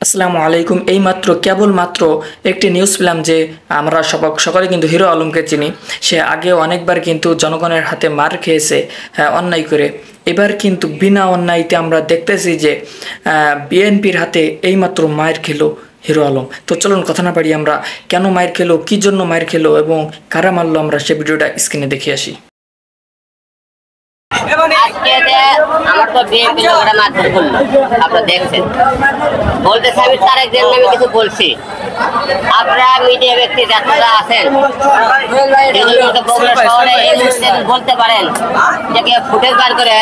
আসসালামু আলাইকুম। এইমাত্র কেবলমাত্র একটি নিউজ পেলাম যে আমরা সকলে কিন্তু হিরো আলমকে চিনি। সে আগেও অনেকবার কিন্তু জনগণের হাতে মার খেয়েছে অন্যায় করে। এবার কিন্তু বিনা অন্যায়তে আমরা দেখতেছি যে বিএনপির হাতে এইমাত্র মায়ের খেলো হিরো আলম। তো চলুন কথা না পারি, আমরা কেন মায়ের খেলো, কী জন্য মায়ের খেলো এবং কারা মারলো, আমরা সে ভিডিওটা স্ক্রিনে দেখে আসি। আজকে আমার তো বিএনপি লোকেরা মারধর করলো, আপনারা দেখছেন। বলতে চাই আমি তার একদিন আমি কিছু বলছি, আপনারা মিডিয়া ব্যক্তি যারা আছেন শহরে বলতে পারেন যে ফুটেজ বার করে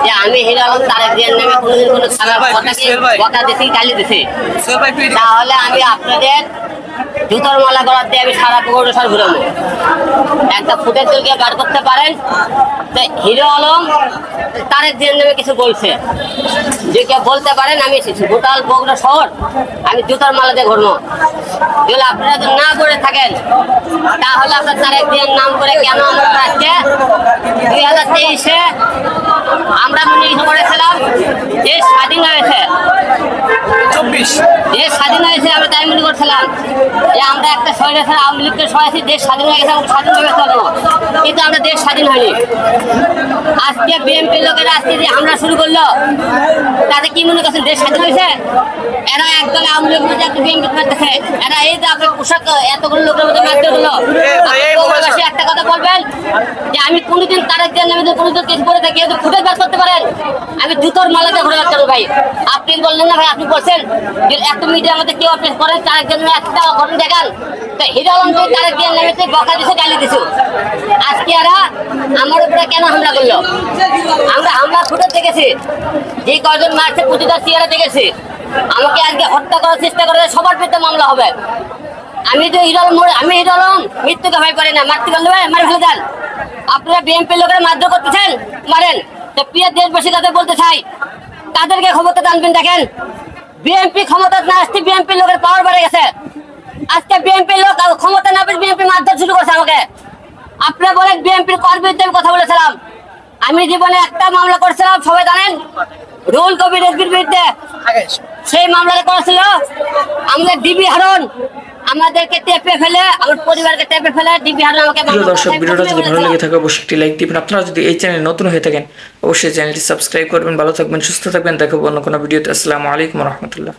যে আমি হিরো আলম তার একদিন নামে কোনোদিন কোনো কথা দিছি, গালি দিছি, তাহলে আমি আপনাদের জুতোর মালা গলার দিয়ে আমি সারা পৌরসভার ঘুরাবো। একটা ফুটেজ তুলকে বার করতে পারেন হিরো আলম তারেক জিয়ার নামে কিছু বলছে, যে কেউ বলতে পারেন আমি গোটাল বগুড়া শহর আমি জুতার মালা দিয়ে ঘুরবো। যদি আপনারা না করে থাকেন তাহলে আপনার তারেক জিয়ার নাম করে কেন আমরা আজকে 2023-এ আমরা মনে করেছিলাম দেশ স্বাধীন হয়েছে, দেশ স্বাধীন হয়েছে, আমরা তাই মনে করছিলাম যে আমরা একটা শহরে ছাড়া আওয়ামী লীগকে সহায়ছি, দেশ স্বাধীন হয়ে গেছে, আমরা স্বাধীনভাবে চলবো, কিন্তু আমরা দেশ স্বাধীন হয়নি। আজকে বিএনপি লোকেরা আজকে যে হামলা শুরু করলো তাতে কি মনে করছেন দেশ স্বাধীন হয়েছে? এরা একদল আওয়ামী লীগ মধ্যে একটা বিএনপি মারতেছে, এরা এই যে আপনার পোশাক এতগুলো লোকের মধ্যে মারতে হলো। একটা কথা বলবেন যে আমি কোনোদিন তারেক জিয়ার নামে কোনোদিন কিছু করে থাকি, ফুটেজ বার করতে পারেন আমি জুতোর মালাতে ঘুরে যাচ্ছি ভাই। আপনি বললেন না ভাই, আপনি বলছেন যে এত মিডিয়ার মধ্যে কেউ আপনি করেন তারেক জিয়ার নামে একটা ঘটনা দেখান, তো হিরো আলম তো তারেক জিয়ার নামে বকা দিছে, গালি দিছো। আজকে এরা আমার উপরে কেন হামলা করলো? আমরা হামলা ফুটেজ দেখেছি, যে কয়জন মারছে প্রতিটা চেহারা দেখেছি। আমাকে আজকে হত্যা করার চেষ্টা করে সবার বিরুদ্ধে মামলা হবে। আমি তো হিরো আলম, আমি হিরো আলম মৃত্যুকে ভয় পারি না, মারতে পারলে মারে ফেলে দেন। আপনারা বিএনপি লোকেরা মারধর করতেছেন, মারেন। তো প্রিয় দেশবাসী তাদের বলতে চাই, তাদেরকে ক্ষমতা জানবেন। দেখেন বিএনপি ক্ষমতা না আসতে বিএনপি লোকের পাওয়ার বেড়ে গেছে। আজকে বিএনপি লোক ক্ষমতা না পেয়ে বিএনপি মারধর শুরু করছে আমাকে। আপনারা বলেন বিএনপির কর বিরুদ্ধে আমি কথা বলেছিলাম, আমি জীবনে একটা মামলা করেছিলাম, সবাই জানেন, রুহুল কবির রিজভির বিরুদ্ধে। সেই মামলাটা করেছিল আমাদের ডিবি হারুন, আমাদেরকে টেপে ফেলে, আমার পরিবারকে টেপে ফেলে ডিবি হারুন আমাকে। দর্শক, ভিডিওটা যদি ভালো লেগে থাকে অবশ্যই একটি লাইক দিবেন। আপনারা যদি এই চ্যানেলে নতুন হয়ে থাকেন অবশ্যই চ্যানেলটি সাবস্ক্রাইব করবেন। ভালো থাকবেন, সুস্থ থাকবেন, দেখাবো অন্য কোনো ভিডিওতে। আসসালামু আলাইকুম রহমতুল্লাহ।